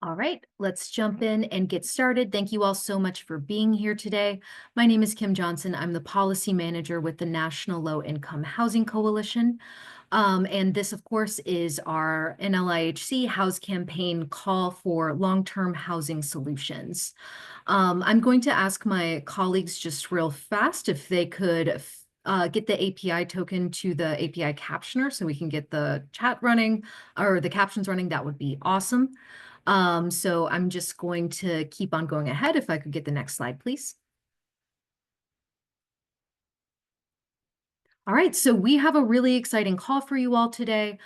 All right, let's jump in and get started. Thank you all so much for being here today. My name is Kim Johnson. I'm the policy manager with the National Low Income Housing Coalition. And this, of course, is our NLIHC House Campaign call for long-term housing solutions. I'm going to ask my colleagues just real fast if they could get the API token to the API captioner so we can get the chat running or the captions running. That would be awesome. So I'm just going to keep on going ahead. If I could get the next slide, please. All right, so we have a really exciting call for you all today.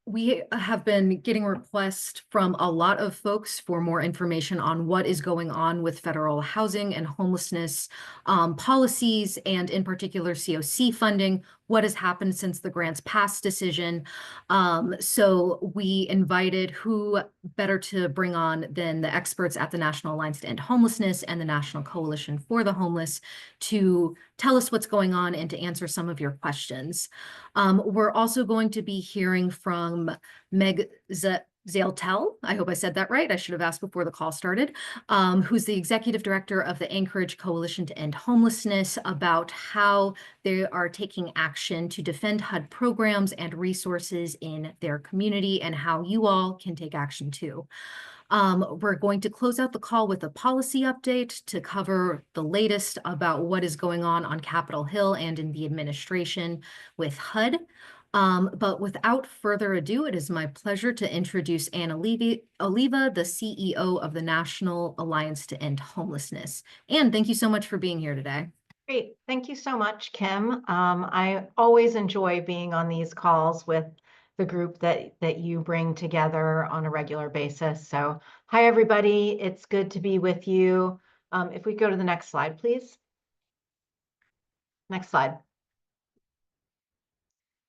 We have been getting requests from a lot of folks for more information on what is going on with federal housing and homelessness policies, and in particular COC funding, what has happened since the grants pass decision. So we invited who better to bring on than the experts at the National Alliance to End Homelessness and the National Coalition for the Homeless to tell us what's going on and to answer some of your questions. We're also going to be hearing from Meg Zaltel, I hope I said that right. I should have asked before the call started, who's the executive director of the Anchorage Coalition to End Homelessness, about how they are taking action to defend HUD programs and resources in their community and how you all can take action too. We're going to close out the call with a policy update to cover the latest about what is going on Capitol Hill and in the administration with HUD. But without further ado, it is my pleasure to introduce Ann Oliva, the CEO of the National Alliance to End Homelessness. Ann, thank you so much for being here today. Great. Thank you so much, Kim. I always enjoy being on these calls with the group that you bring together on a regular basis. So hi, everybody. It's good to be with you. If we go to the next slide, please. Next slide.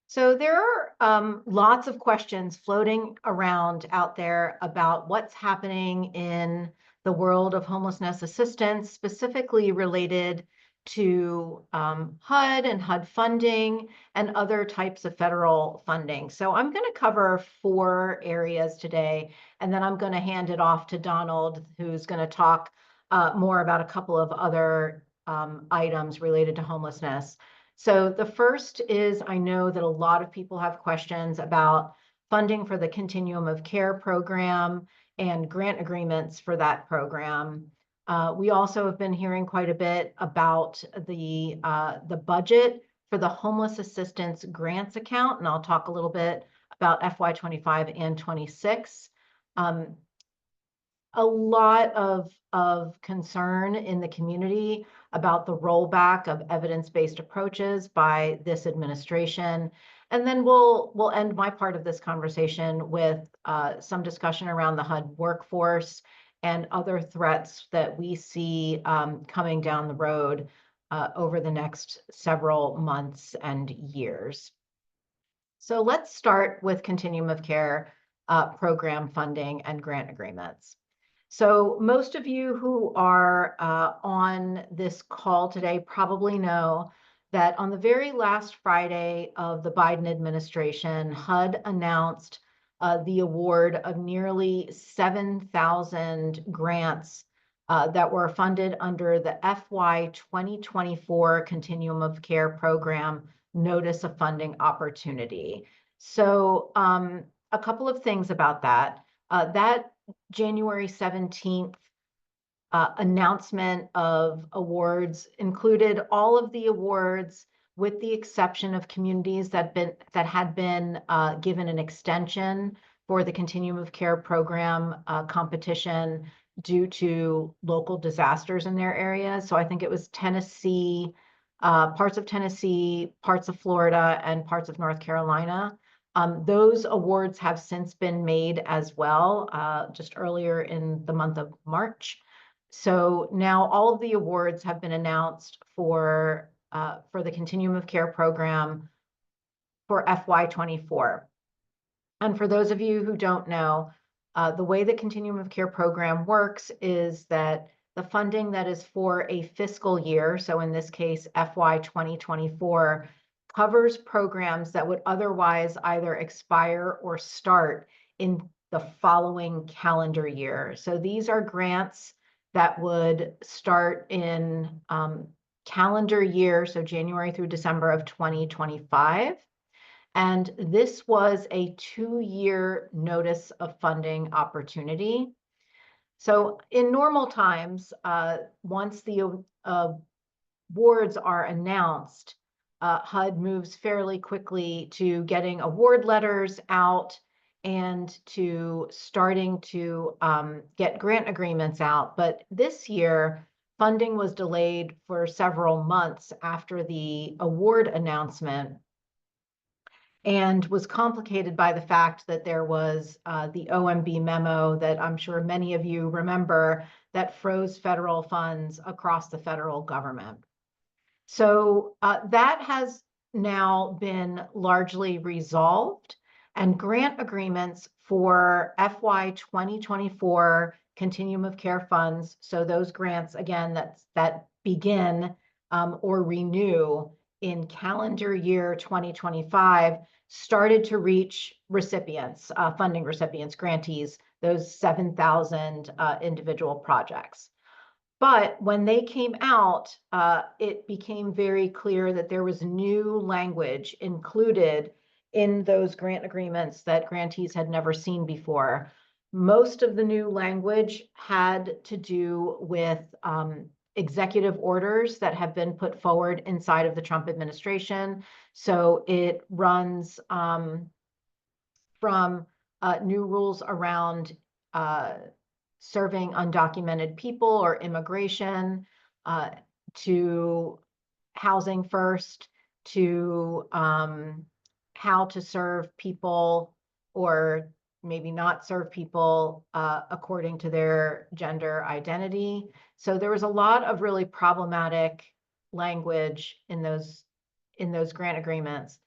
So there are lots of questions floating around out there about what's happening in the world of homelessness assistance, specifically related to HUD and HUD funding and other types of federal funding. So I'm going to cover 4 areas today, and then I'm going to hand it off to Donald, who's going to talk more about a couple of other items related to homelessness. So the first is, I know that a lot of people have questions about funding for the Continuum of Care program and grant agreements for that program. We also have been hearing quite a bit about the budget for the Homeless Assistance Grants account, and I'll talk a little bit about FY25 and 26. A lot of concern in the community about the rollback of evidence-based approaches by this administration. And then we'll end my part of this conversation with some discussion around the HUD workforce and other threats that we see coming down the road over the next several months and years. So let's start with Continuum of Care program funding and grant agreements. So most of you who are on this call today probably know that on the very last Friday of the Biden administration, HUD announced the award of nearly 7,000 grants that were funded under the FY 2024 Continuum of Care program Notice of Funding Opportunity. So a couple of things about that. That January 17th announcement of awards included all of the awards with the exception of communities that had been given an extension for the Continuum of Care program competition due to local disasters in their areas. So I think it was Tennessee, parts of Tennessee, parts of Florida, and parts of North Carolina. Those awards have since been made as well, just earlier in the month of March. So now all of the awards have been announced for the Continuum of Care program for FY24. And for those of you who don't know, the way the Continuum of Care program works is that the funding that is for a fiscal year, so in this case, FY 2024, covers programs that would otherwise either expire or start in the following calendar year. So these are grants that would start in calendar year, so January through December of 2025. And this was a 2-year notice of funding opportunity. So in normal times, once the awards are announced, HUD moves fairly quickly to getting award letters out and to starting to get grant agreements out. But this year, funding was delayed for several months after the award announcement, and was complicated by the fact that there was the OMB memo that I'm sure many of you remember that froze federal funds across the federal government. So that has now been largely resolved, and grant agreements for FY 2024 Continuum of Care funds, so those grants, again, that begin or renew in calendar year 2025, started to reach recipients, funding recipients, grantees, those 7,000 individual projects. But when they came out, it became very clear that there was new language included in those grant agreements that grantees had never seen before. Most of the new language had to do with executive orders that have been put forward inside of the Trump administration. So it runs from new rules around serving undocumented people or immigration, to housing first, to how to serve people or maybe not serve people according to their gender identity. So there was a lot of really problematic language in those grant agreements.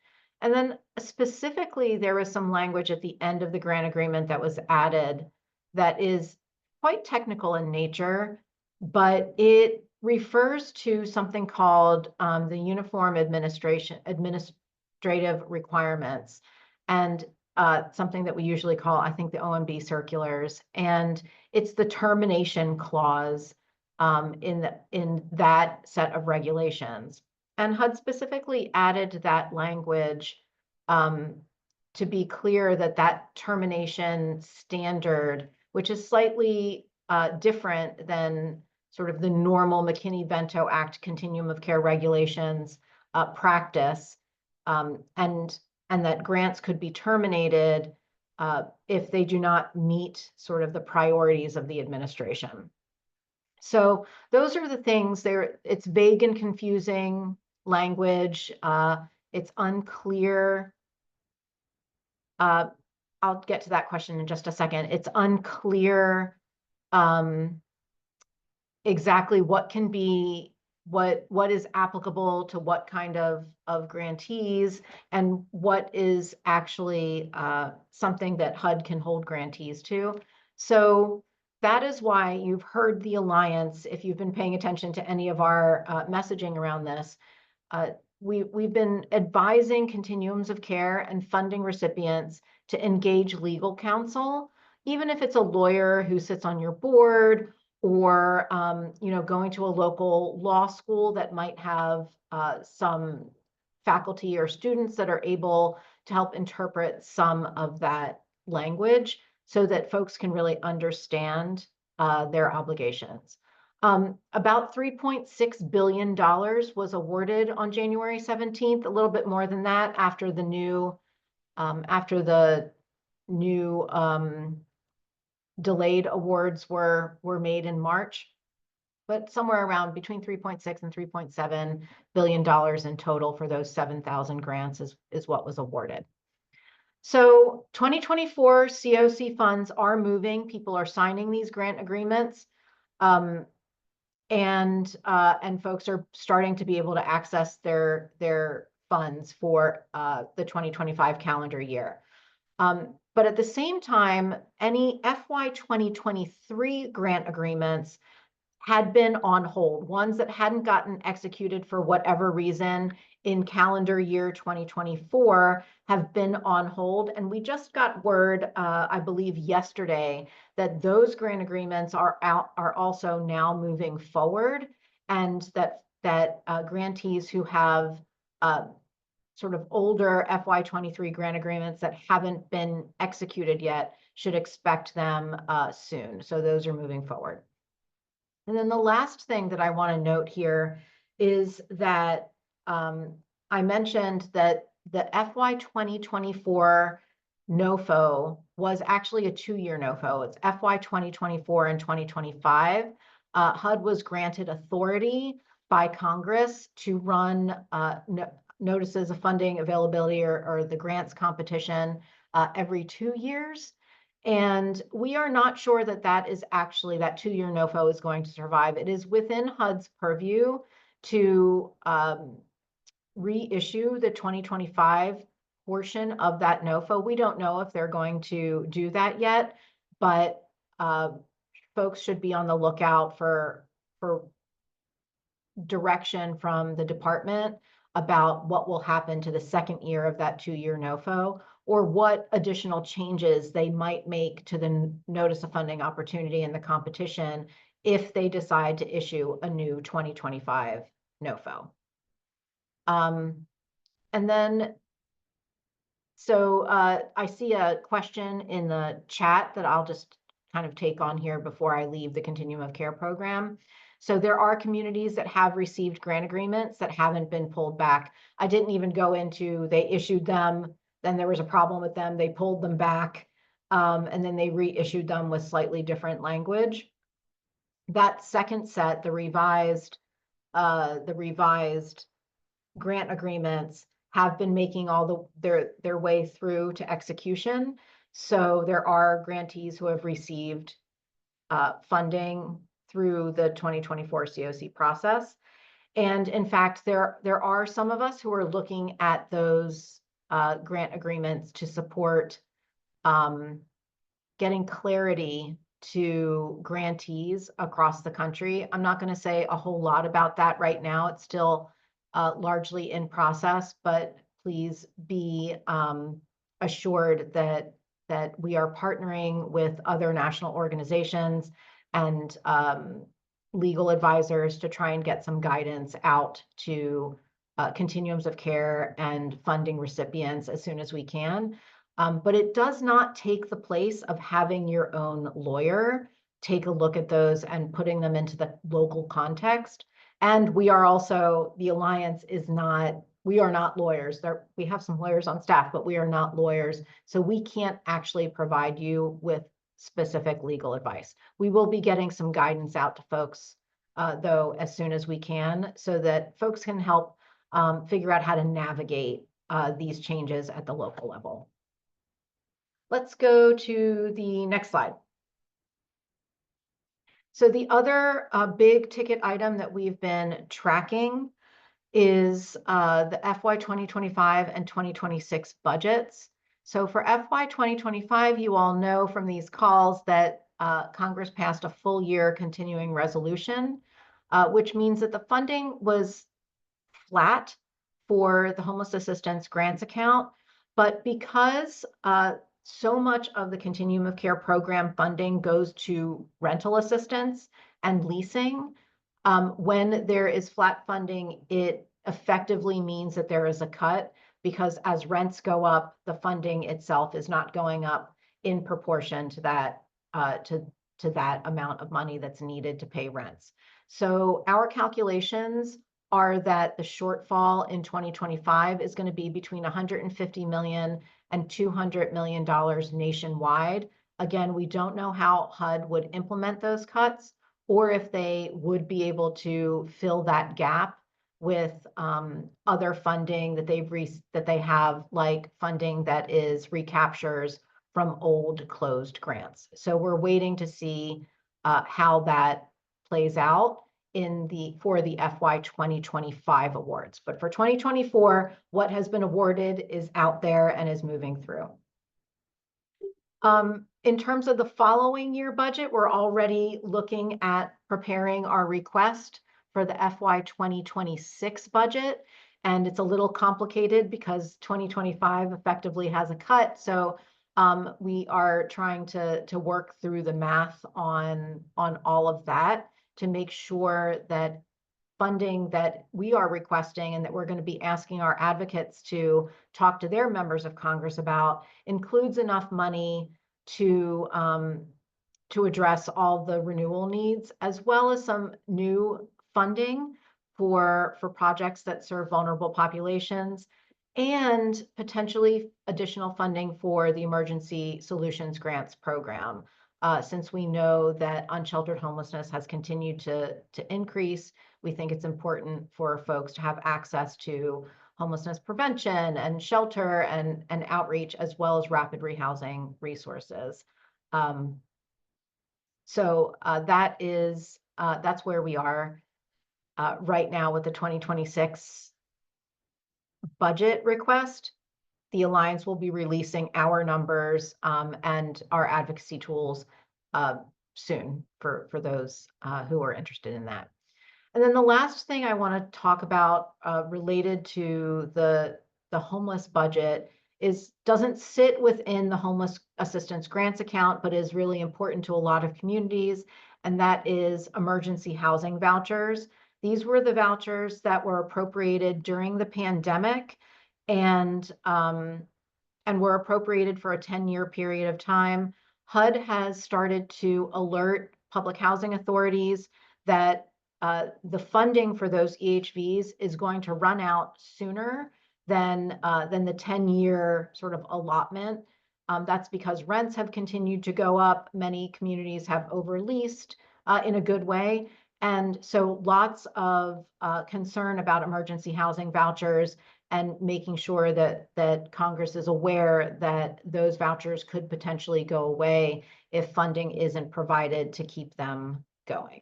And then specifically, there was some language at the end of the grant agreement that was added that is quite technical in nature, but it refers to something called the Uniform Administrative Requirements, and something that we usually call, I think, the OMB circulars. And it's the termination clause in that set of regulations. And HUD specifically added that language to be clear that that termination standard, which is slightly different than sort of the normal McKinney-Vento Act Continuum of Care regulations practice, and that grants could be terminated if they do not meet sort of the priorities of the administration. So those are the things there. It's vague and confusing language. It's unclear. I'll get to that question in just a second. It's unclear exactly what can be, what is applicable to what kind of grantees, and what is actually something that HUD can hold grantees to. So that is why you've heard the Alliance, if you've been paying attention to any of our messaging around this, we've been advising continuums of care and funding recipients to engage legal counsel, even if it's a lawyer who sits on your board, or going to a local law school that might have some faculty or students that are able to help interpret some of that language so that folks can really understand their obligations. About $3.6 billion was awarded on January 17th, a little bit more than that after the new delayed awards were made in March, but somewhere around between 3.6 and $3.7 billion in total for those 7,000 grants is what was awarded. So 2024 COC funds are moving. People are signing these grant agreements, and folks are starting to be able to access their funds for the 2025 calendar year. But at the same time, any FY 2023 grant agreements had been on hold, ones that hadn't gotten executed for whatever reason in calendar year 2024 have been on hold. And we just got word, I believe yesterday, that those grant agreements are also now moving forward, and that grantees who have sort of older FY23 grant agreements that haven't been executed yet should expect them soon. So those are moving forward. And then the last thing that I want to note here is that I mentioned that the FY 2024 NOFO was actually a 2-year NOFO. It's FY 2024 and 2025. HUD was granted authority by Congress to run notices of funding availability or the grants competition every 2 years. And we are not sure that that 2-year NOFO is going to survive. It is within HUD's purview to reissue the 2025 portion of that NOFO. We don't know if they're going to do that yet, but folks should be on the lookout for direction from the department about what will happen to the second year of that 2-year NOFO, or what additional changes they might make to the notice of funding opportunity and the competition if they decide to issue a new 2025 NOFO. And then, so I see a question in the chat that I'll just kind of take on here before I leave the Continuum of Care program. So there are communities that have received grant agreements that haven't been pulled back. I didn't even go into, they issued them, then there was a problem with them, they pulled them back, and then they reissued them with slightly different language. That second set, the revised grant agreements, have been making all their way through to execution. So there are grantees who have received funding through the 2024 COC process. And in fact, there are some of us who are looking at those grant agreements to support getting clarity to grantees across the country. I'm not going to say a whole lot about that right now. It's still largely in process, but please be assured that we are partnering with other national organizations and legal advisors to try and get some guidance out to continuums of care and funding recipients as soon as we can. But it does not take the place of having your own lawyer take a look at those and putting them into the local context. And we are also, the Alliance is not, we are not lawyers. We have some lawyers on staff, but we are not lawyers. So we can't actually provide you with specific legal advice. We will be getting some guidance out to folks, though, as soon as we can, so that folks can help figure out how to navigate these changes at the local level. Let's go to the next slide. So the other big ticket item that we've been tracking is the FY 2025 and 2026 budgets. So for FY 2025, you all know from these calls that Congress passed a full year continuing resolution, which means that the funding was flat for the homeless assistance grants account. But because so much of the Continuum of Care program funding goes to rental assistance and leasing, when there is flat funding, it effectively means that there is a cut, because as rents go up, the funding itself is not going up in proportion to that to that amount of money that's needed to pay rents. So our calculations are that the shortfall in 2025 is going to be between $150 million and $200 million nationwide. Again, we don't know how HUD would implement those cuts, or if they would be able to fill that gap with other funding that they have, like funding that is recaptures from old closed grants. So we're waiting to see how that plays out for the FY 2025 awards. But for 2024, what has been awarded is out there and is moving through. In terms of the following year budget, we're already looking at preparing our request for the FY 2026 budget. And it's a little complicated because 2025 effectively has a cut. So we are trying to work through the math on all of that to make sure that funding that we are requesting and that we're going to be asking our advocates to talk to their members of Congress about includes enough money to address all the renewal needs, as well as some new funding for projects that serve vulnerable populations, and potentially additional funding for the Emergency Solutions Grants Program. Since we know that unsheltered homelessness has continued to increase, we think it's important for folks to have access to homelessness prevention and shelter and outreach, as well as rapid rehousing resources. So that's where we are right now with the 2026 budget request. The Alliance will be releasing our numbers and our advocacy tools soon for those who are interested in that. And then the last thing I want to talk about related to the homeless budget doesn't sit within the homeless assistance grants account, but is really important to a lot of communities, and that is emergency housing vouchers. These were the vouchers that were appropriated during the pandemic and were appropriated for a 10-year period of time. HUD has started to alert public housing authorities that the funding for those EHVs is going to run out sooner than the 10-year sort of allotment. That's because rents have continued to go up. Many communities have overleased in a good way. And so lots of concern about emergency housing vouchers and making sure that Congress is aware that those vouchers could potentially go away if funding isn't provided to keep them going.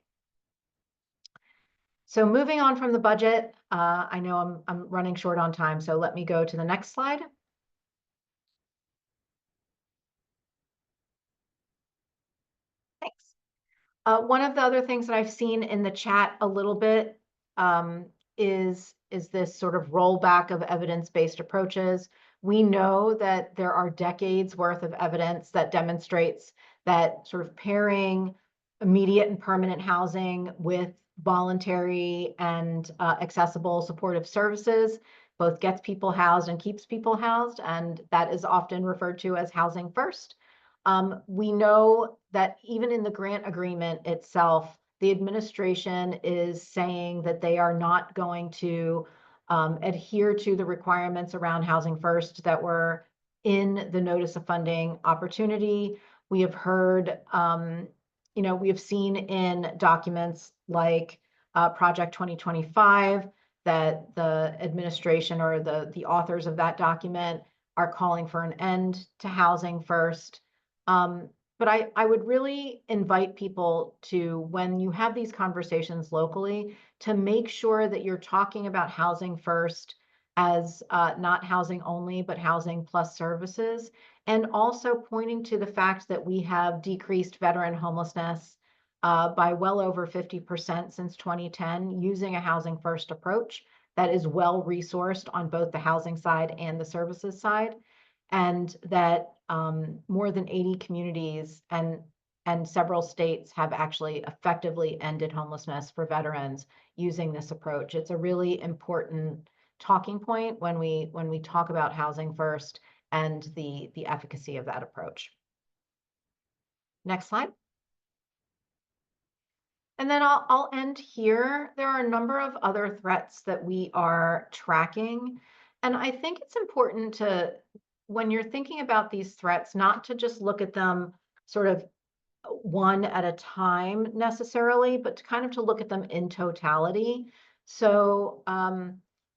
So moving on from the budget, I know I'm running short on time, so let me go to the next slide. Thanks. One of the other things that I've seen in the chat a little bit is this sort of rollback of evidence-based approaches. We know that there are decades worth of evidence that demonstrates that sort of pairing immediate and permanent housing with voluntary and accessible supportive services both gets people housed and keeps people housed, and that is often referred to as housing first. We know that even in the grant agreement itself, the administration is saying that they are not going to adhere to the requirements around housing first that were in the notice of funding opportunity. We have heard, we have seen in documents like Project 2025 that the administration or the authors of that document are calling for an end to housing first. But I would really invite people to, when you have these conversations locally, to make sure that you're talking about housing first as not housing only, but housing plus services, and also pointing to the fact that we have decreased veteran homelessness by well over 50% since 2010 using a housing first approach that is well resourced on both the housing side and the services side, and that more than 80 communities and several states have actually effectively ended homelessness for veterans using this approach. It's a really important talking point when we talk about housing first and the efficacy of that approach. Next slide. And then I'll end here. There are a number of other threats that we are tracking. And I think it's important to, when you're thinking about these threats, not to just look at them sort of one at a time necessarily, but to kind of to look at them in totality. So,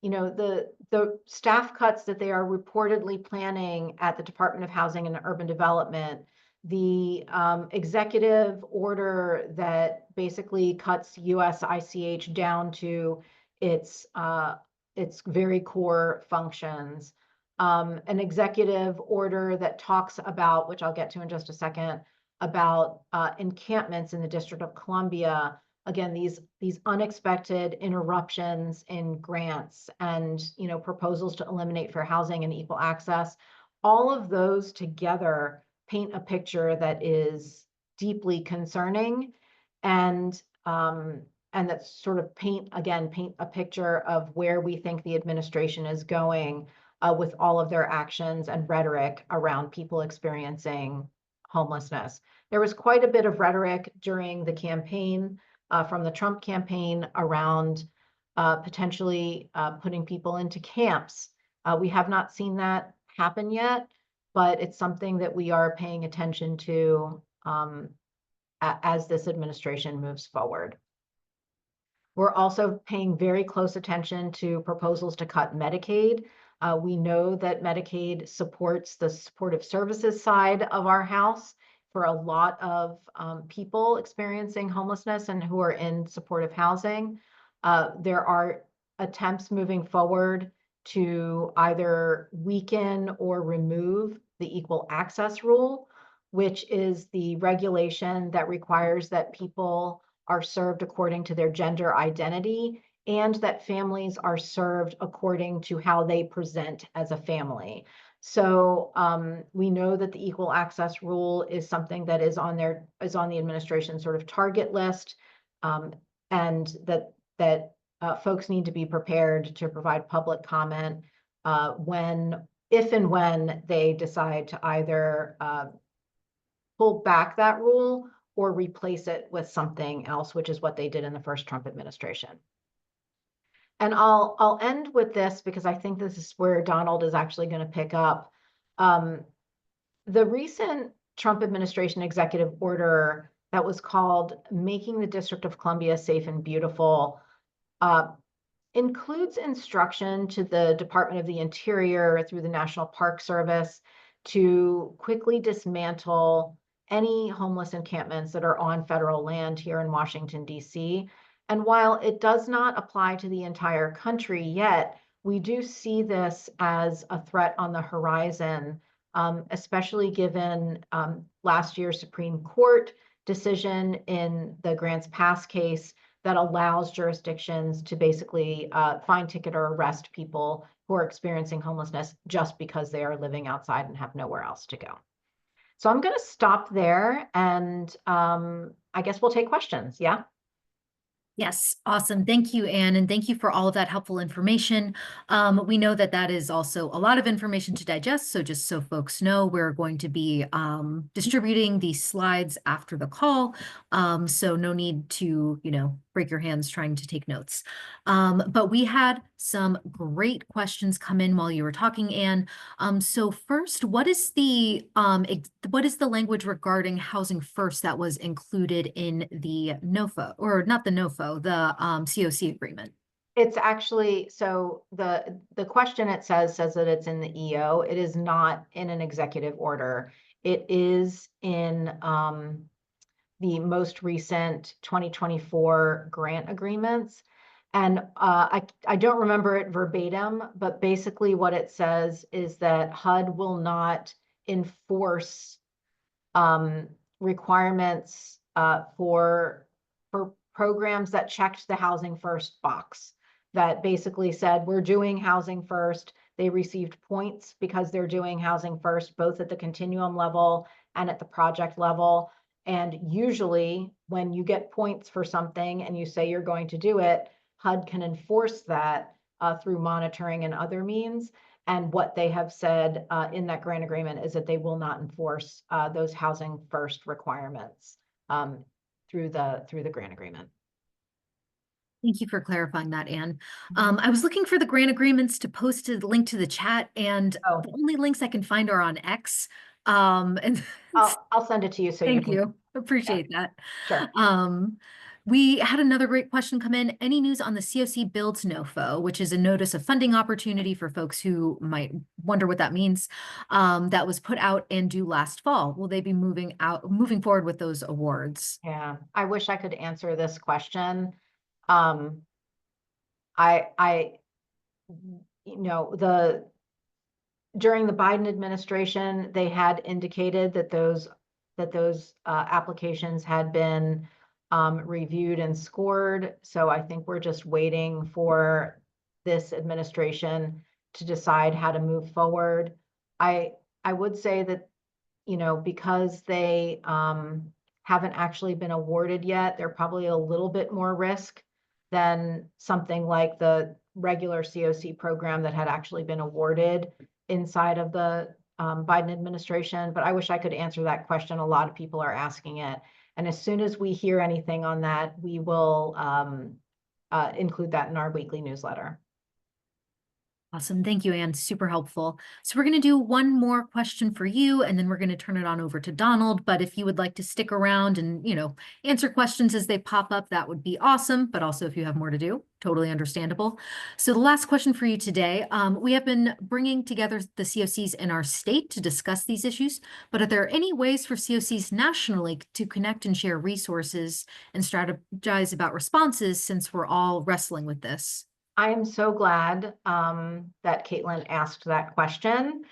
the staff cuts that they are reportedly planning at the Department of Housing and Urban Development, the executive order that basically cuts USICH down to its very core functions, an executive order that talks about, which I'll get to in just a second, about encampments in the District of Columbia, again, these unexpected interruptions in grants and, proposals to eliminate fair housing and equal access, all of those together paint a picture that is deeply concerning, and that sort of paint a picture of where we think the administration is going with all of their actions and rhetoric around people experiencing homelessness. There was quite a bit of rhetoric during the campaign, from the Trump campaign, around potentially putting people into camps. We have not seen that happen yet, but it's something that we are paying attention to as this administration moves forward. We're also paying very close attention to proposals to cut Medicaid. We know that Medicaid supports the supportive services side of our house for a lot of people experiencing homelessness and who are in supportive housing. There are attempts moving forward to either weaken or remove the equal access rule, which is the regulation that requires that people are served according to their gender identity, and that families are served according to how they present as a family. So we know that the equal access rule is something that is on the administration's sort of target list, and that folks need to be prepared to provide public comment if and when they decide to either pull back that rule or replace it with something else, which is what they did in the first Trump administration. And I'll end with this because I think this is where Donald is actually going to pick up. The recent Trump administration executive order that was called Making the District of Columbia Safe and Beautiful includes instruction to the Department of the Interior through the National Park Service to quickly dismantle any homeless encampments that are on federal land here in Washington, D.C. And while it does not apply to the entire country yet, we do see this as a threat on the horizon, especially given last year's Supreme Court decision in the Grants Pass case that allows jurisdictions to basically fine, ticket, or arrest people who are experiencing homelessness just because they are living outside and have nowhere else to go. So I'm going to stop there, and I guess we'll take questions. Yeah. Yes, awesome. Thank you, Anne, and thank you for all of that helpful information. We know that that is also a lot of information to digest, so just so folks know, we're going to be distributing these slides after the call, so no need to, break your hands trying to take notes. But we had some great questions come in while you were talking, Anne. So first, what is the language regarding housing first that was included in the NOFO, or not the NOFO, the COC agreement? It's actually, so the question it says that it's in the EO. It is not in an executive order. It is in the most recent 2024 grant agreements. And I don't remember it verbatim, but basically what it says is that HUD will not enforce requirements for programs that checked the housing first box, that basically said, we're doing housing first. They received points because they're doing housing first, both at the continuum level and at the project level. And usually when you get points for something and you say you're going to do it, HUD can enforce that through monitoring and other means. And what they have said in that grant agreement is that they will not enforce those housing first requirements through the grant agreement. Thank you for clarifying that, Anne. I was looking for the grant agreements to post a link to the chat, and the only links I can find are on X. And I'll send it to you so thank you can. you. Appreciate that. Sure. We had another great question come in. Any news on the COC Builds NOFO, which is a notice of funding opportunity for folks who might wonder what that means, that was put out and due last fall? Will they be moving forward with those awards? Yeah, I wish I could answer this question. During the Biden administration, they had indicated that those applications had been reviewed and scored. So I think we're just waiting for this administration to decide how to move forward. I I would say that, because they haven't actually been awarded yet, they're probably a little bit more risk than something like the regular COC program that had actually been awarded inside of the Biden administration. But I wish I could answer that question. A lot of people are asking it. And as soon as we hear anything on that, we will include that in our weekly newsletter. Awesome. Thank you, Anne. Super helpful. So we're going to do one more question for you, and then we're going to turn it on over to Donald. But if you would like to stick around and, answer questions as they pop up, that would be awesome. But also if you have more to do, totally understandable. So the last question for you today, we have been bringing together the COCs in our state to discuss these issues, but are there any ways for COCs nationally to connect and share resources and strategize about responses since we're all wrestling with this? I am so glad that Caitlin asked that question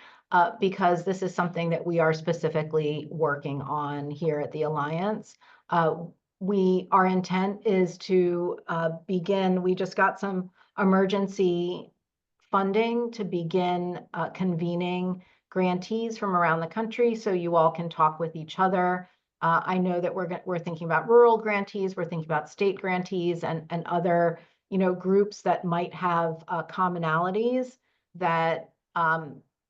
because this is something that we are specifically working on here at the Alliance. Our intent is to begin. We just got some emergency funding to begin convening grantees from around the country, so you all can talk with each other. I know that we're thinking about rural grantees, we're thinking about state grantees, and other groups that might have commonalities that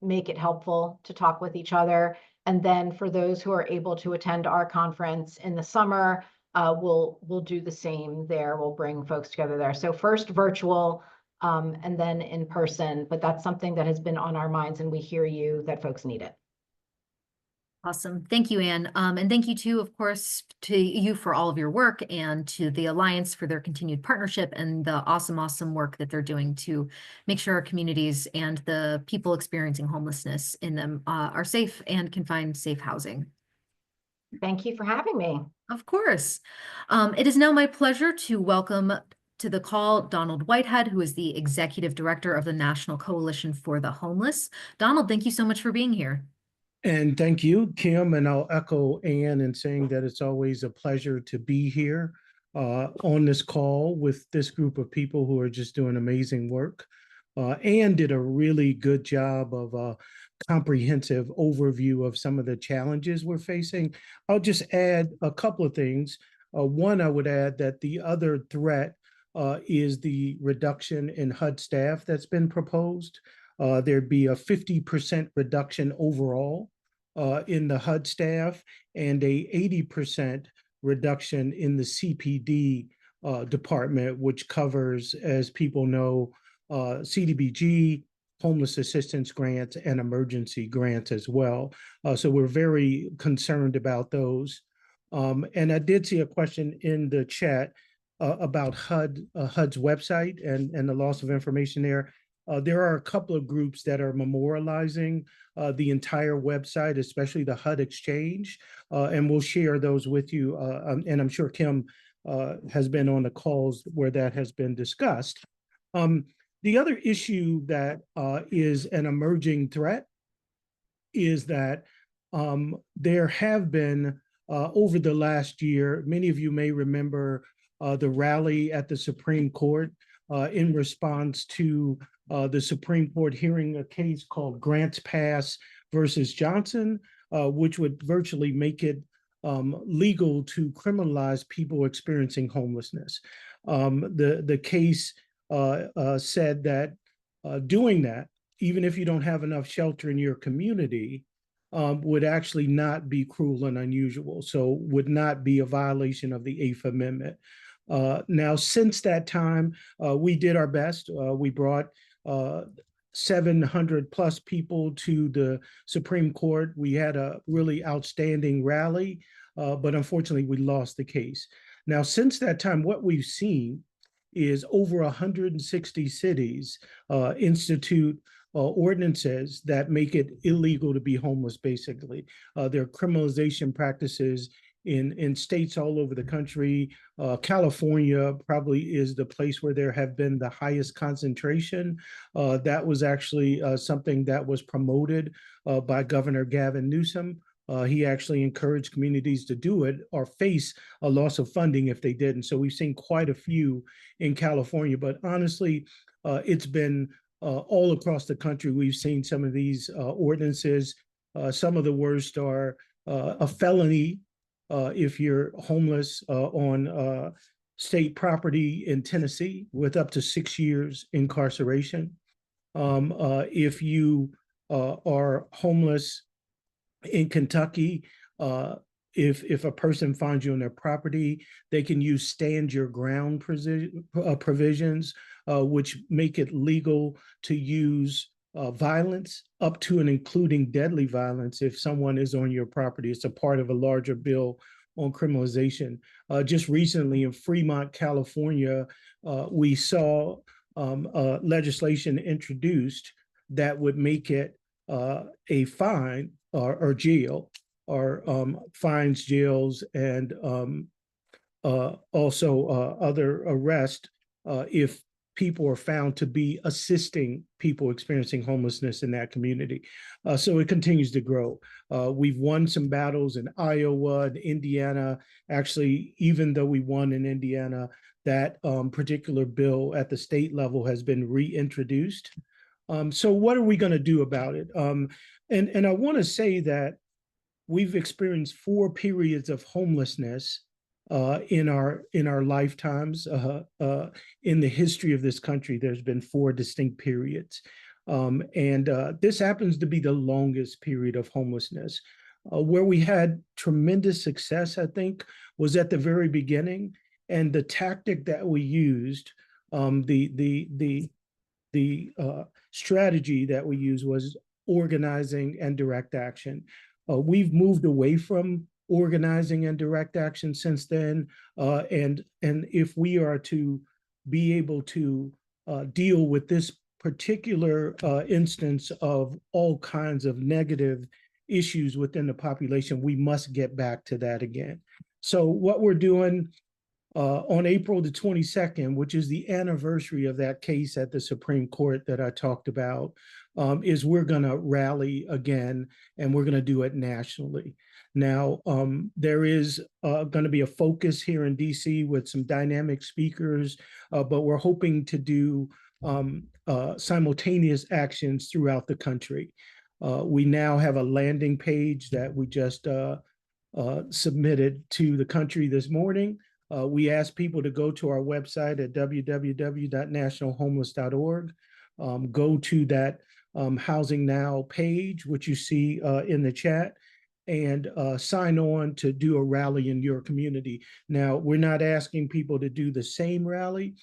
make it helpful to talk with each other. And then for those who are able to attend our conference in the summer, we'll do the same there. We'll bring folks together there. So first virtual and then in person, but that's something that has been on our minds, and we hear you that folks need it. Awesome. Thank you, Anne. And thank you too, of course, to you for all of your work and to the Alliance for their continued partnership and the awesome work that they're doing to make sure our communities and the people experiencing homelessness in them are safe and can find safe housing. Thank you for having me. Of course. It is now my pleasure to welcome to the call Donald Whitehead, who is the Executive Director of the National Coalition for the Homeless. Donald, thank you so much for being here. And thank you, Kim, and I'll echo Anne in saying that it's always a pleasure to be here on this call with this group of people who are just doing amazing work. Anne did a really good job of a comprehensive overview of some of the challenges we're facing. I'll just add a couple of things. One, I would add that the other threat is the reduction in HUD staff that's been proposed. There'd be a 50% reduction overall in the HUD staff and a 80% reduction in the CPD department, which covers, as people know, CDBG, homeless assistance grants, and emergency grants as well. So we're very concerned about those. And I did see a question in the chat about HUD's website and the loss of information there. There are a couple of groups that are memorializing the entire website, especially the HUD Exchange, and we'll share those with you. And I'm sure Kim has been on the calls where that has been discussed. The other issue that is an emerging threat is that there have been, over the last year, many of you may remember the rally at the Supreme Court in response to the Supreme Court hearing a case called Grants Pass versus Johnson, which would virtually make it legal to criminalize people experiencing homelessness. The case said that doing that, even if you don't have enough shelter in your community, would actually not be cruel and unusual, so would not be a violation of the Eighth Amendment. Now, since that time, we did our best. We brought 700 plus people to the Supreme Court. We had a really outstanding rally, but unfortunately we lost the case. Now, since that time, what we've seen is over 160 cities institute ordinances that make it illegal to be homeless, basically. There are criminalization practices in states all over the country. California probably is the place where there have been the highest concentration. That was actually something that was promoted by Governor Gavin Newsom He actually encouraged communities to do it or face a loss of funding if they didn't. So we've seen quite a few in California, but honestly, it's been all across the country. We've seen some of these ordinances. Some of the worst are a felony if you're homeless on state property in Tennessee with up to 6 years incarceration. If you are homeless in Kentucky, if a person finds you on their property, they can use stand your ground provisions, which make it legal to use violence up to and including deadly violence if someone is on your property. It's a part of a larger bill on criminalization. Just recently in Fremont, California, we saw legislation introduced that would make it a fine or jail or fines, jails, and also other arrest if people are found to be assisting people experiencing homelessness in that community. So it continues to grow. We've won some battles in Iowa and Indiana. Actually, even though we won in Indiana, that particular bill at the state level has been reintroduced. So what are we going to do about it? And I want to say that we've experienced 4 periods of homelessness in our lifetimes. In the history of this country, there's been 4 distinct periods. And this happens to be the longest period of homelessness. Where we had tremendous success, I think, was at the very beginning. And the tactic that we used, the strategy that we used was organizing and direct action. We've moved away from organizing and direct action since then. And if we are to be able to deal with this particular instance of all kinds of negative issues within the population, we must get back to that again. So what we're doing on April the 22nd, which is the anniversary of that case at the Supreme Court that I talked about, is we're going to rally again, and we're going to do it nationally. Now, there is going to be a focus here in DC with some dynamic speakers, but we're hoping to do simultaneous actions throughout the country. We now have a landing page that we just submitted to the country this morning. We ask people to go to our website at www.nationalhomeless.org, go to that Housing Now page, which you see in the chat, and sign on to do a rally in your community. Now, we're not asking people to do the same rally.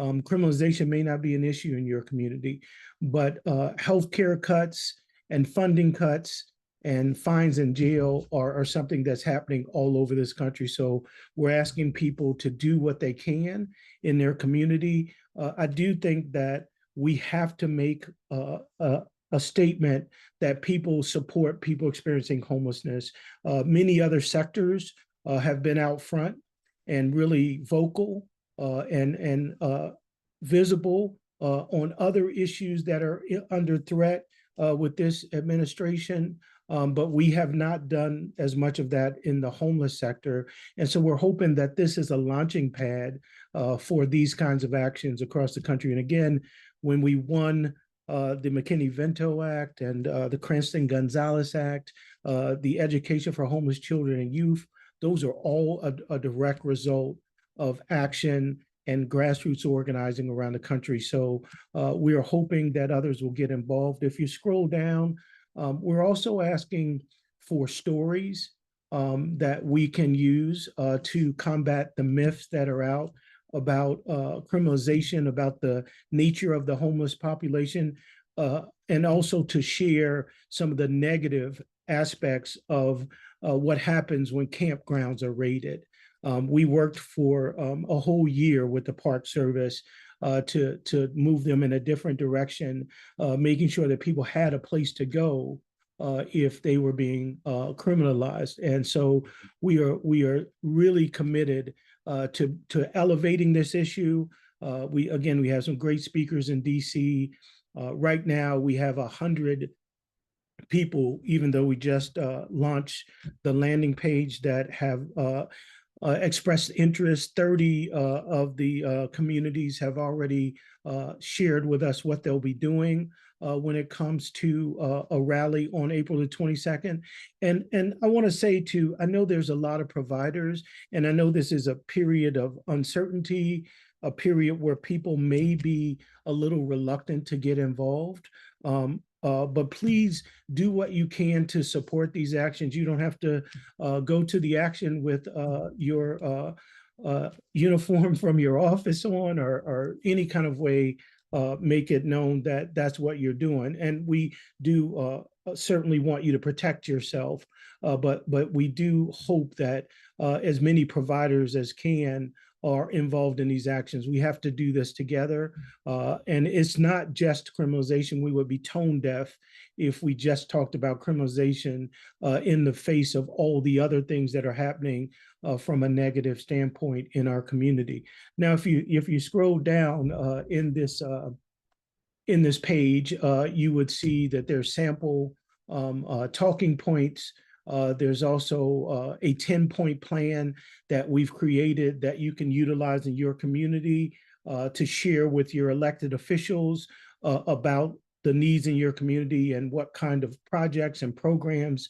Criminalization may not be an issue in your community, but healthcare cuts and funding cuts and fines in jail are something that's happening all over this country. So we're asking people to do what they can in their community. I do think that we have to make a statement that people support people experiencing homelessness. Many other sectors have been out front and really vocal and visible on other issues that are under threat with this administration. But we have not done as much of that in the homeless sector. And so we're hoping that this is a launching pad for these kinds of actions across the country. And again, when we won the McKinney-Vento Act and the Cranston-Gonzalez Act, the Education for Homeless Children and Youth, those are all a direct result of action and grassroots organizing around the country. So we are hoping that others will get involved. If you scroll down, we're also asking for stories that we can use to combat the myths that are out about criminalization, about the nature of the homeless population, and also to share some of the negative aspects of what happens when campgrounds are raided. We worked for a whole year with the Park Service to move them in a different direction, making sure that people had a place to go if they were being criminalized. And so we are really committed to elevating this issue. We have some great speakers in DC. Right now, we have 100 people, even though we just launched the landing page, that have expressed interest. 30 of the communities have already shared with us what they'll be doing when it comes to a rally on April the 22nd. And I want to say too, I know there's a lot of providers, and I know this is a period of uncertainty, a period where people may be a little reluctant to get involved. But please do what you can to support these actions. You don't have to go to the action with your uniform from your office on, or any kind of way. Make it known that that's what you're doing. And we do certainly want you to protect yourself, but we do hope that as many providers as can are involved in these actions. We have to do this together. And it's not just criminalization. We would be tone deaf if we just talked about criminalization in the face of all the other things that are happening from a negative standpoint in our community. Now, if you scroll down in this page, you would see that there's sample talking points. There's also a 10-point plan that we've created that you can utilize in your community to share with your elected officials about the needs in your community and what kind of projects and programs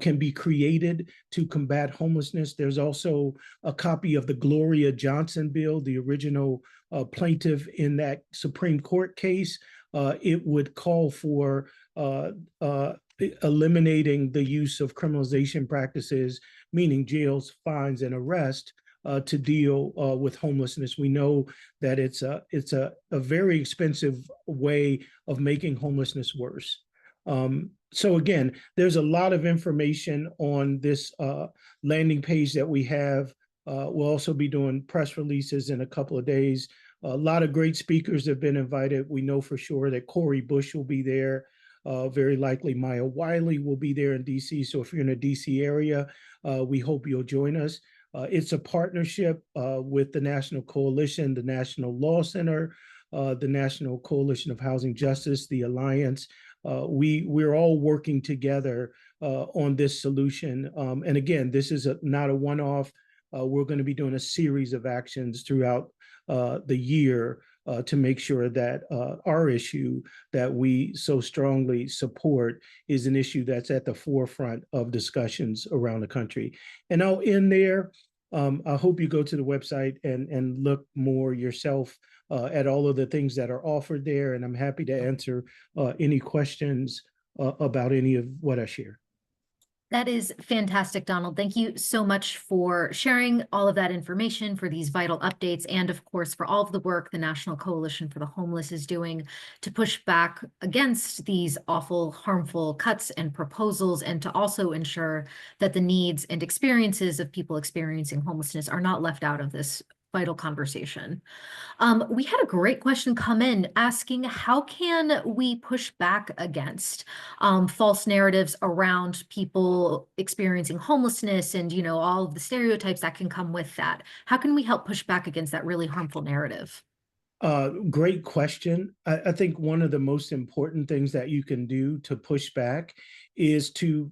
can be created to combat homelessness. There's also a copy of the Gloria Johnson bill, the original plaintiff in that Supreme Court case. It would call for eliminating the use of criminalization practices, meaning jails, fines, and arrest, to deal with homelessness. We know that it's a very expensive way of making homelessness worse. So again, there's a lot of information on this landing page that we have. We'll also be doing press releases in a couple of days. A lot of great speakers have been invited. We know for sure that Cori Bush will be there. Very likely Maya Wiley will be there in DC. So if you're in the DC area, we hope you'll join us. It's a partnership with the National Coalition, the National Law Center, the National Coalition of Housing Justice, the Alliance. We're all working together on this solution. And again, this is not a one-off. We're going to be doing a series of actions throughout the year to make sure that our issue that we so strongly support is an issue that's at the forefront of discussions around the country. And I'll end there. I hope you go to the website and look more yourself at all of the things that are offered there. And I'm happy to answer any questions about any of what I share. That is fantastic, Donald. Thank you so much for sharing all of that information, for these vital updates, and of course, for all of the work the National Coalition for the Homeless is doing to push back against these awful, harmful cuts and proposals, and to also ensure that the needs and experiences of people experiencing homelessness are not left out of this vital conversation. We had a great question come in asking, how can we push back against false narratives around people experiencing homelessness and, you know, all of the stereotypes that can come with that? How can we help push back against that really harmful narrative? Great question. I think one of the most important things that you can do to push back is to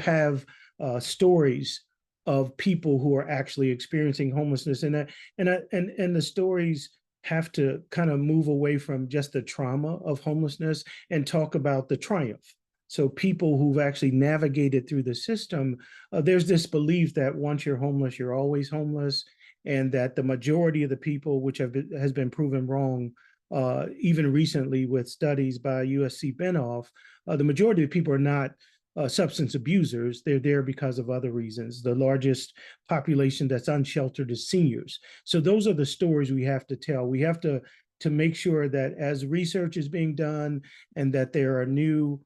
have stories of people who are actually experiencing homelessness, and the stories have to kind of move away from just the trauma of homelessness and talk about the triumph. So people who've actually navigated through the system, there's this belief that once you're homeless, you're always homeless, and that the majority of the people, which has been proven wrong, even recently with studies by USC Benoff, the majority of people are not substance abusers. They're there because of other reasons. The largest population that's unsheltered is seniors. So those are the stories we have to tell. We have to make sure that as research is being done and that there are new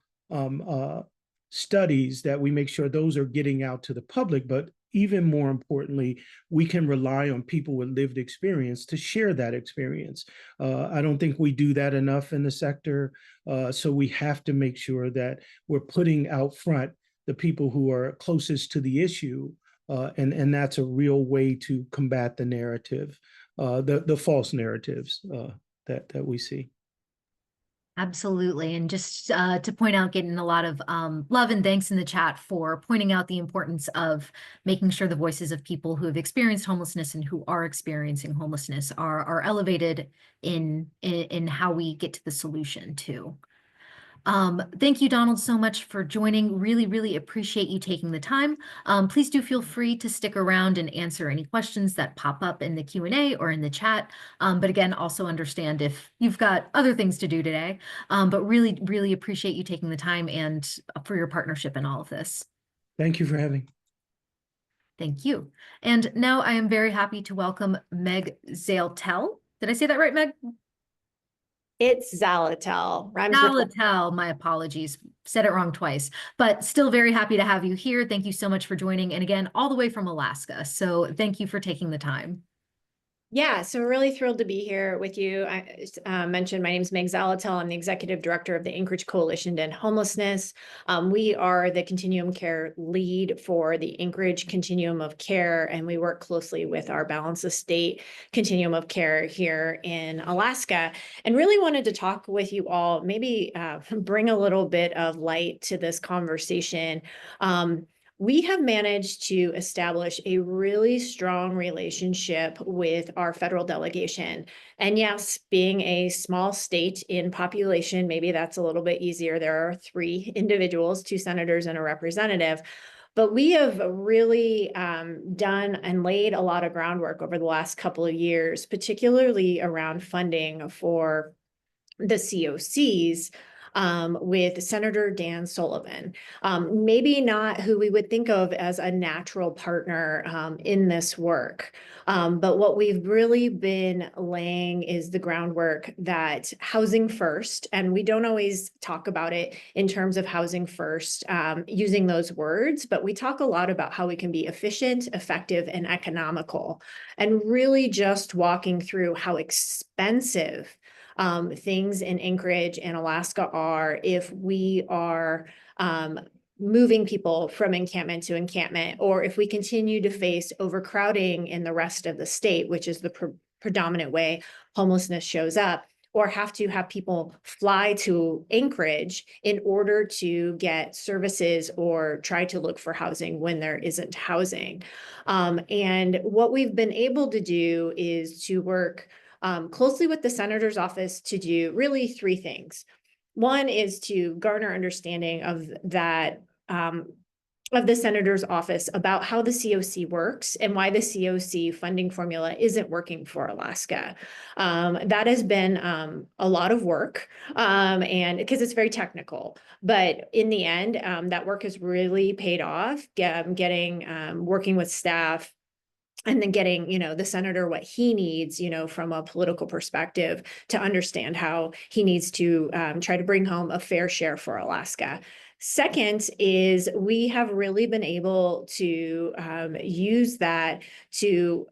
studies, that we make sure those are getting out to the public. But even more importantly, we can rely on people with lived experience to share that experience. I don't think we do that enough in the sector. So we have to make sure that we're putting out front the people who are closest to the issue. And that's a real way to combat the narrative, the false narratives that we see. Absolutely. And just to point out, getting a lot of love and thanks in the chat for pointing out the importance of making sure the voices of people who have experienced homelessness and who are experiencing homelessness are elevated in how we get to the solution too. Thank you, Donald, so much for joining. Really, really appreciate you taking the time. Please do feel free to stick around and answer any questions that pop up in the Q&A or in the chat. But again, also understand if you've got other things to do today. But really, really appreciate you taking the time and for your partnership in all of this. Thank you for having. Thank you. And now I am very happy to welcome Meg Zaltel. Did I say that right, Meg? It's Zalatel. Rhymes with Zalatel, my apologies. Said it wrong twice, but still very happy to have you here. Thank you so much for joining. And again, all the way from Alaska. So thank you for taking the time. Yeah, so we're really thrilled to be here with you. I mentioned my name is Meg Zalatel. I'm the executive director of the Anchorage Coalition to End Homelessness. We are the continuum care lead for the Anchorage Continuum of Care, and we work closely with our Balance of State Continuum of Care here in Alaska. And really wanted to talk with you all, maybe bring a little bit of light to this conversation. We have managed to establish a really strong relationship with our federal delegation. And yes, being a small state in population, maybe that's a little bit easier. There are 3 individuals, 2 senators and a representative. But we have really done and laid a lot of groundwork over the last couple of years, particularly around funding for the COCs with Senator Dan Sullivan. Maybe not who we would think of as a natural partner in this work. But what we've really been laying is the groundwork that housing first, and we don't always talk about it in terms of housing first using those words, but we talk a lot about how we can be efficient, effective, and economical, and really just walking through how expensive things in Anchorage and Alaska are if we are moving people from encampment to encampment, or if we continue to face overcrowding in the rest of the state, which is the predominant way homelessness shows up, or have to have people fly to Anchorage in order to get services or try to look for housing when there isn't housing. And what we've been able to do is to work closely with the senator's office to do really 3 things. One is to garner understanding of that, of the senator's office about how the COC works and why the COC funding formula isn't working for Alaska. That has been a lot of work, and because it's very technical, but in the end, that work has really paid off, working with staff, and then getting, the senator what he needs, from a political perspective to understand how he needs to try to bring home a fair share for Alaska. Second is we have really been able to use that to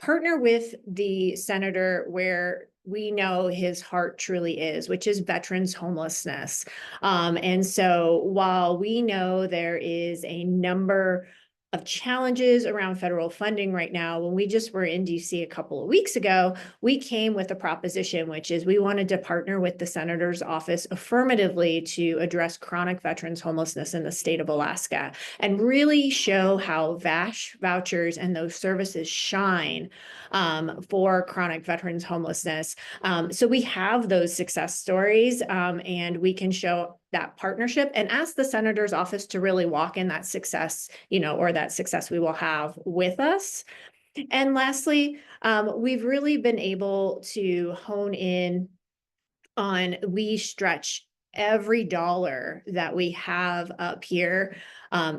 partner with the senator where we know his heart truly is, which is veterans homelessness. And so while we know there is a number of challenges around federal funding right now, when we just were in DC a couple of weeks ago, we came with a proposition, which is we wanted to partner with the senator's office affirmatively to address chronic veterans homelessness in the state of Alaska and really show how VASH vouchers and those services shine for chronic veterans homelessness. So we have those success stories and we can show that partnership and ask the senator's office to really walk in that success, or that success we will have with us. And lastly, we've really been able to hone in on, we stretch every dollar that we have up here.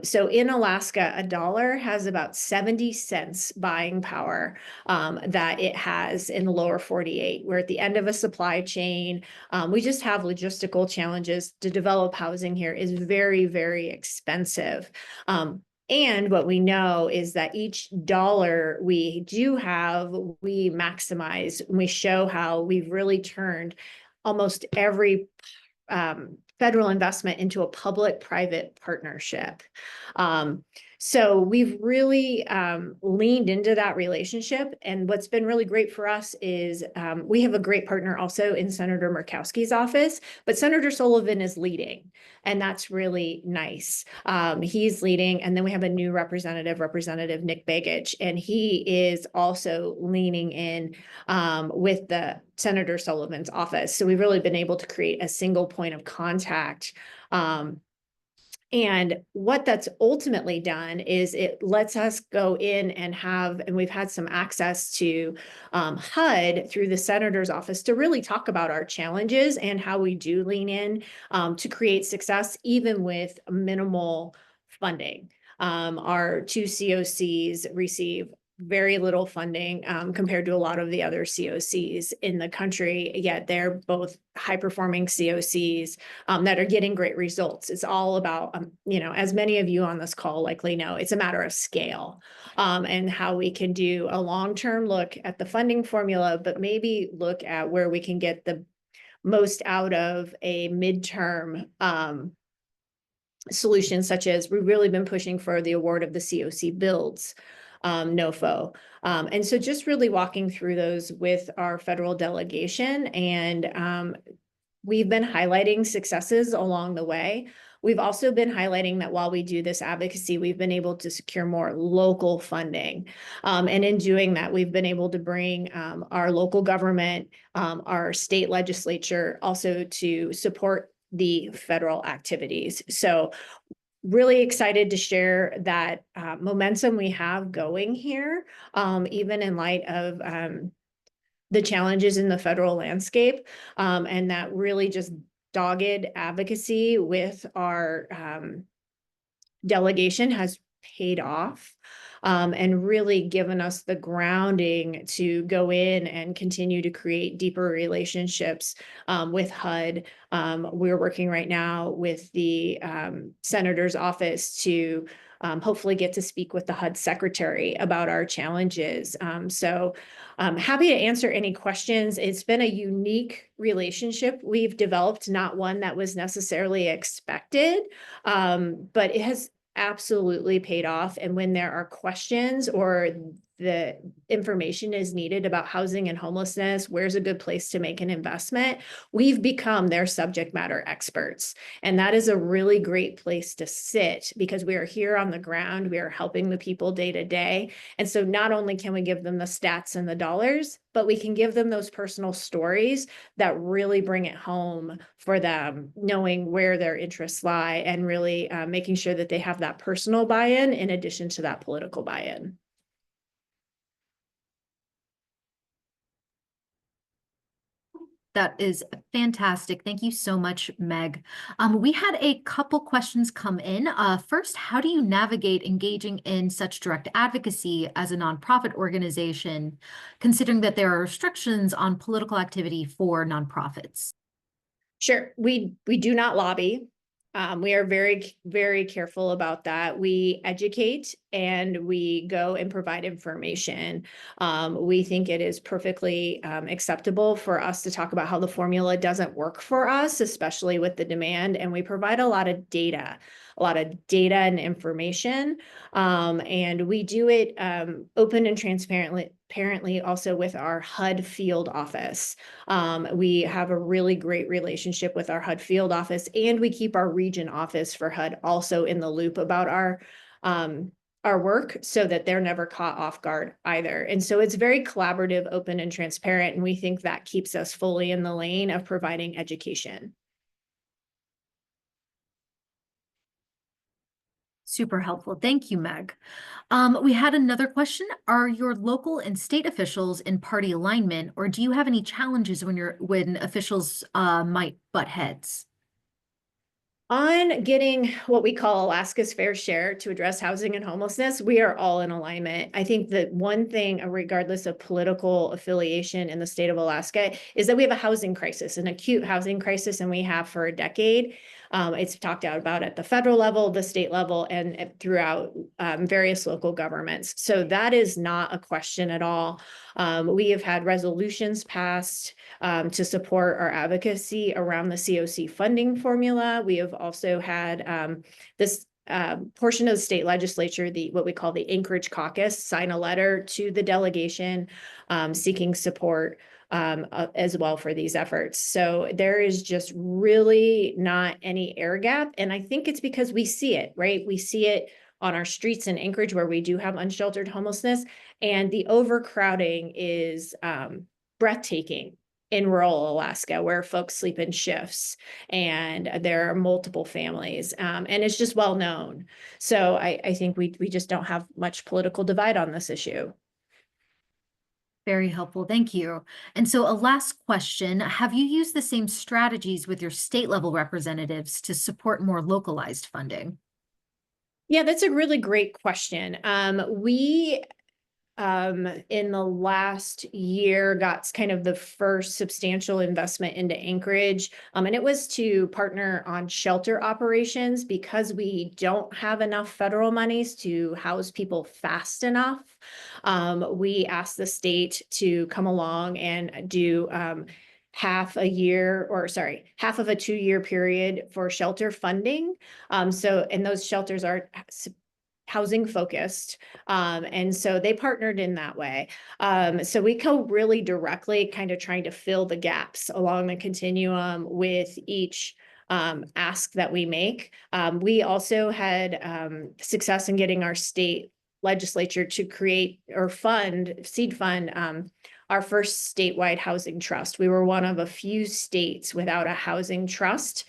So in Alaska, a dollar has about 70 cents buying power that it has in the lower 48. We're at the end of a supply chain. We just have logistical challenges. To develop housing here is very, very expensive. And what we know is that each dollar we do have, we maximize. We show how we've really turned almost every federal investment into a public-private partnership. So we've really leaned into that relationship. And what's been really great for us is we have a great partner also in Senator Murkowski's office, but Senator Sullivan is leading, and that's really nice. He's leading, and then we have a new representative, Representative Nick Begich, and he is also leaning in with the Senator Sullivan's office. So we've really been able to create a single point of contact. And what that's ultimately done is it lets us go in and we've had some access to HUD through the senator's office to really talk about our challenges and how we do lean in to create success, even with minimal funding. Our two COCs receive very little funding compared to a lot of the other COCs in the country, yet they're both high-performing COCs that are getting great results. It's all about, as many of you on this call likely know, it's a matter of scale and how we can do a long-term look at the funding formula, but maybe look at where we can get the most out of a midterm solution, such as we've really been pushing for the award of the COC builds. NOFO. And so just really walking through those with our federal delegation, and we've been highlighting successes along the way. We've also been highlighting that while we do this advocacy, we've been able to secure more local funding. And in doing that, we've been able to bring our local government, our state legislature also to support the federal activities. So really excited to share that momentum we have going here, even in light of the challenges in the federal landscape, and that really just dogged advocacy with our delegation has paid off. And really given us the grounding to go in and continue to create deeper relationships with HUD. We're working right now with the senator's office to hopefully get to speak with the HUD secretary about our challenges. So I'm happy to answer any questions. It's been a unique relationship we've developed, not one that was necessarily expected, but it has absolutely paid off. And when there are questions or the information is needed about housing and homelessness, where's a good place to make an investment, we've become their subject matter experts. And that is a really great place to sit because we are here on the ground, we are helping the people day to day. And so not only can we give them the stats and the dollars, but we can give them those personal stories that really bring it home for them, knowing where their interests lie and really making sure that they have that personal buy-in in addition to that political buy-in. That is fantastic. Thank you so much, Meg. We had a couple questions come in. First, how do you navigate engaging in such direct advocacy as a nonprofit organization, considering that there are restrictions on political activity for nonprofits? Sure. We do not lobby. We are very, very careful about that. We educate and we go and provide information. We think it is perfectly acceptable for us to talk about how the formula doesn't work for us, especially with the demand. And we provide a lot of data and information. And we do it open and transparently also with our HUD field office. We have a really great relationship with our HUD field office, and we keep our region office for HUD also in the loop about our work so that they're never caught off guard either. And so it's very collaborative, open, and transparent. And we think that keeps us fully in the lane of providing education. Super helpful. Thank you, Meg. We had another question. Are your local and state officials in party alignment, or do you have any challenges when officials might butt heads? On getting what we call Alaska's fair share to address housing and homelessness, we are all in alignment. I think that one thing, regardless of political affiliation in the state of Alaska, is that we have a housing crisis, an acute housing crisis, and we have for a decade. It's talked out about at the federal level, the state level, and throughout various local governments. So that is not a question at all. We have had resolutions passed to support our advocacy around the COC funding formula. We have also had this portion of the state legislature, what we call the Anchorage Caucus, sign a letter to the delegation seeking support as well for these efforts. So there is just really not any air gap. And I think it's because we see it, right? We see it on our streets in Anchorage where we do have unsheltered homelessness, and the overcrowding is breathtaking in rural Alaska, where folks sleep in shifts and there are multiple families, and it's just well known. So I think we just don't have much political divide on this issue. Very helpful. Thank you. And so a last question, have you used the same strategies with your state level representatives to support more localized funding? Yeah, that's a really great question. We in the last year got kind of the first substantial investment into Anchorage. And it was to partner on shelter operations because we don't have enough federal monies to house people fast enough. We asked the state to come along and do half of a 2-year period for shelter funding. And those shelters are housing focused. And so they partnered in that way. So we go really directly kind of trying to fill the gaps along the continuum with each ask that we make. We also had success in getting our state legislature to create or seed fund our first statewide housing trust. We were one of a few states without a housing trust.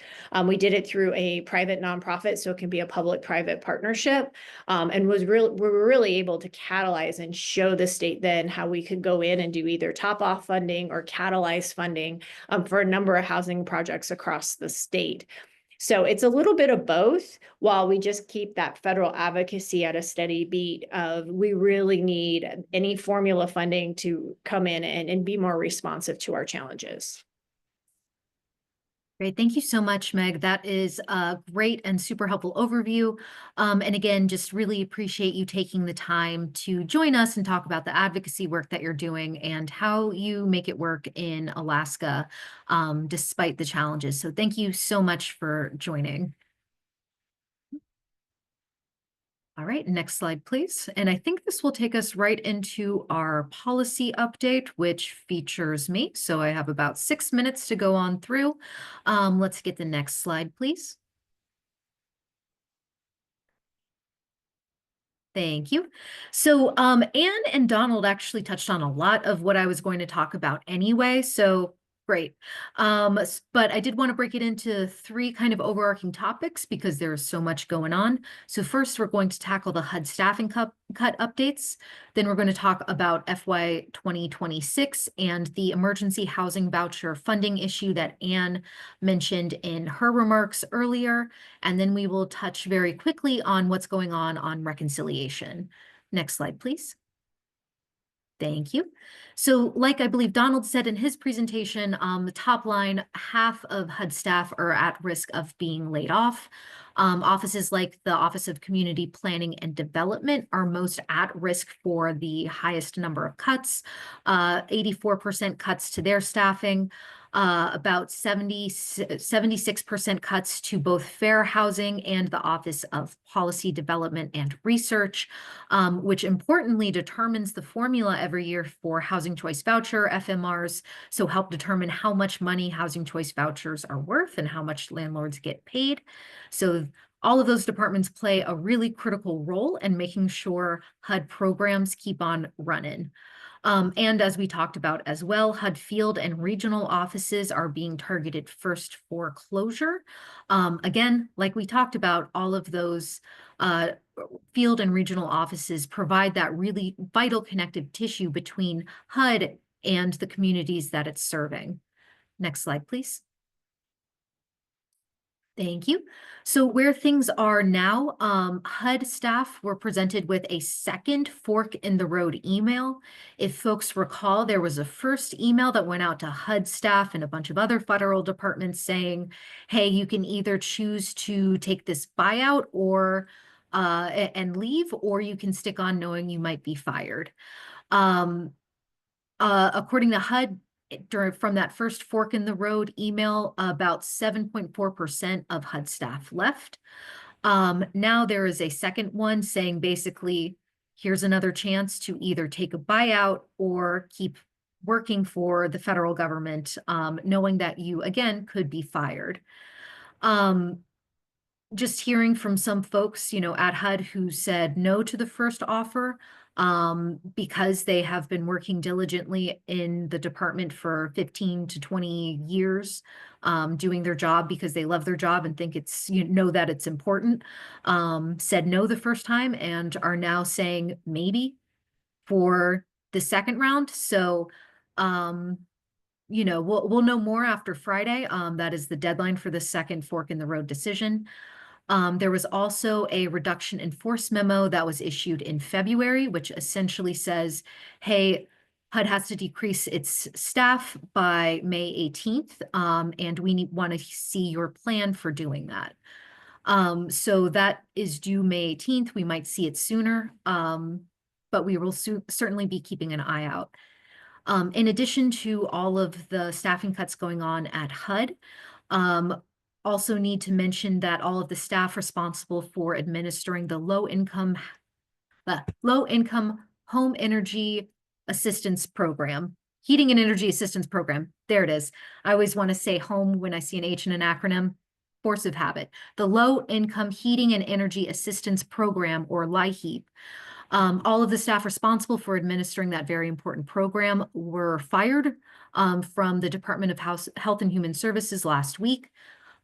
We did it through a private nonprofit, so it can be a public-private partnership, and we were really able to catalyze and show the state then how we could go in and do either top-off funding or catalyze funding for a number of housing projects across the state. So it's a little bit of both, while we just keep that federal advocacy at a steady beat of we really need any formula funding to come in and be more responsive to our challenges. Great. Thank you so much, Meg. That is a great and super helpful overview. And again, just really appreciate you taking the time to join us and talk about the advocacy work that you're doing and how you make it work in Alaska, despite the challenges. So thank you so much for joining. All right, next slide, please. And I think this will take us right into our policy update, which features me. So I have about 6 minutes to go on through. Let's get the next slide, please. Thank you. So Anne and Donald actually touched on a lot of what I was going to talk about anyway. So great. But I did want to break it into 3 kind of overarching topics because there's so much going on. So first, we're going to tackle the HUD staffing cut updates. Then we're going to talk about FY 2026 and the emergency housing voucher funding issue that Anne mentioned in her remarks earlier. And then we will touch very quickly on what's going on reconciliation. Next slide, please. Thank you. So like I believe Donald said in his presentation, the top line, half of HUD staff are at risk of being laid off. Offices like the Office of Community Planning and Development are most at risk for the highest number of cuts, 84% cuts to their staffing. About 76% cuts to both fair housing and the Office of Policy Development and Research, which importantly determines the formula every year for housing choice voucher FMRs. So help determine how much money housing choice vouchers are worth and how much landlords get paid. So all of those departments play a really critical role in making sure HUD programs keep on running. And as we talked about as well, HUD field and regional offices are being targeted first for closure. Again, like we talked about, all of those field and regional offices provide that really vital connective tissue between HUD and the communities that it's serving. Next slide, please. Thank you. So where things are now, HUD staff were presented with a second fork in the road email. If folks recall, there was a first email that went out to HUD staff and a bunch of other federal departments saying, hey, you can either choose to take this buyout or and leave, or you can stick on knowing you might be fired. According to HUD, from that first fork in the road email, about 7.4% of HUD staff left. Now there is a second one saying basically, here's another chance to either take a buyout or keep working for the federal government, knowing that you, again, could be fired. Just hearing from some folks, at HUD who said no to the first offer, because they have been working diligently in the department for 15 to 20 years, doing their job because they love their job and think it's, that it's important, said no the first time and are now saying maybe for the second round. So, we'll know more after Friday. That is the deadline for the second fork in the road decision. There was also a reduction in force memo that was issued in February, which essentially says, hey, HUD has to decrease its staff by May 18th, and we want to see your plan for doing that. So that is due May 18th. We might see it sooner, but we will certainly be keeping an eye out. In addition to all of the staffing cuts going on at HUD, also need to mention that all of the staff responsible for administering the low-income home energy assistance program, heating and energy assistance program. There it is. I always want to say home when I see an H in an acronym. Force of habit. The Low-Income Heating and Energy Assistance Program, or LIHEAP. All of the staff responsible for administering that very important program were fired from the Department of Health and Human Services last week.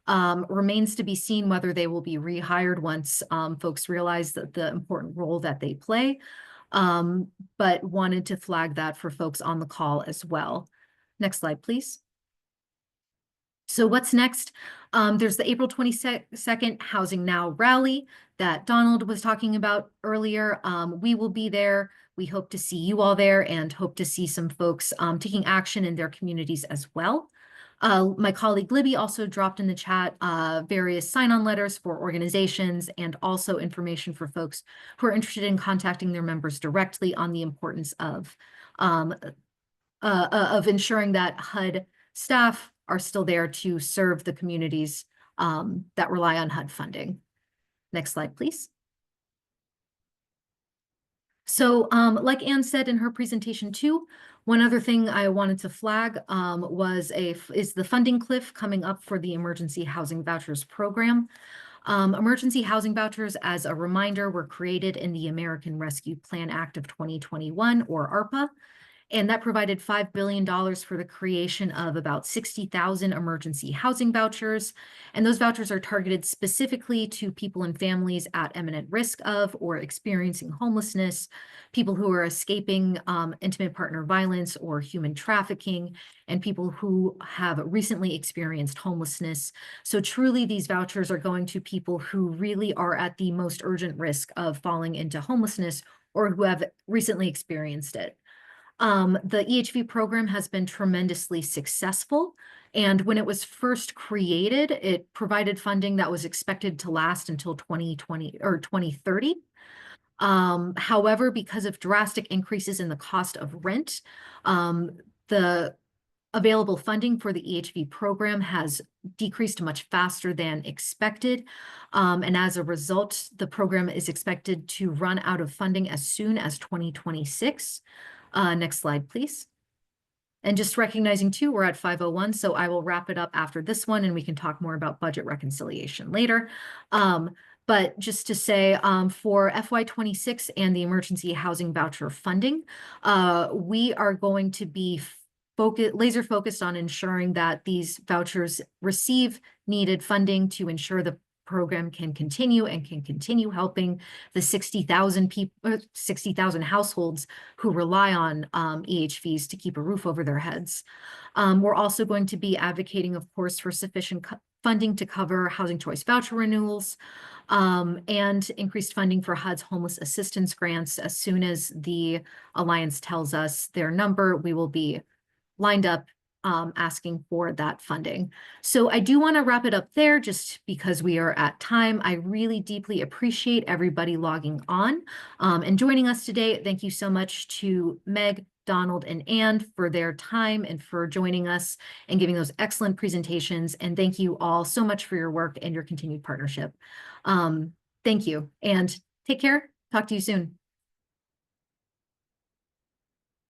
Remains to be seen whether they will be rehired once folks realize that the important role that they play, but wanted to flag that for folks on the call as well. Next slide, please. So what's next? There's the April 22nd Housing Now rally that Donald was talking about earlier. We will be there. We hope to see you all there and hope to see some folks taking action in their communities as well. My colleague Libby also dropped in the chat various sign-on letters for organizations and also information for folks who are interested in contacting their members directly on the importance of ensuring that HUD staff are still there to serve the communities that rely on HUD funding. Next slide, please. So like Anne said in her presentation too, one other thing I wanted to flag is the funding cliff coming up for the Emergency Housing Vouchers program. Emergency housing vouchers, as a reminder, were created in the American Rescue Plan Act of 2021, or ARPA, and that provided $5 billion for the creation of about 60,000 emergency housing vouchers. And those vouchers are targeted specifically to people and families at imminent risk of or experiencing homelessness, people who are escaping intimate partner violence or human trafficking, and people who have recently experienced homelessness. So truly, these vouchers are going to people who really are at the most urgent risk of falling into homelessness or who have recently experienced it. The EHV program has been tremendously successful. And when it was first created, it provided funding that was expected to last until 2020 or 2030. However, because of drastic increases in the cost of rent, the available funding for the EHV program has decreased much faster than expected. And as a result, the program is expected to run out of funding as soon as 2026. Next slide, please. And just recognizing too, we're at 5:01, so I will wrap it up after this one and we can talk more about budget reconciliation later. But just to say, for FY26 and the emergency housing voucher funding, we are going to be laser focused on ensuring that these vouchers receive needed funding to ensure the program can continue and can continue helping the 60,000 people, 60,000 households who rely on EHVs to keep a roof over their heads. We're also going to be advocating, of course, for sufficient funding to cover housing choice voucher renewals, and increased funding for HUD's homeless assistance grants. As soon as the Alliance tells us their number, we will be lined up asking for that funding. So I do want to wrap it up there just because we are at time. I really deeply appreciate everybody logging on and joining us today. Thank you so much to Meg, Donald, and Ann for their time and for joining us and giving those excellent presentations. And thank you all so much for your work and your continued partnership. Thank you and take care. Talk to you soon.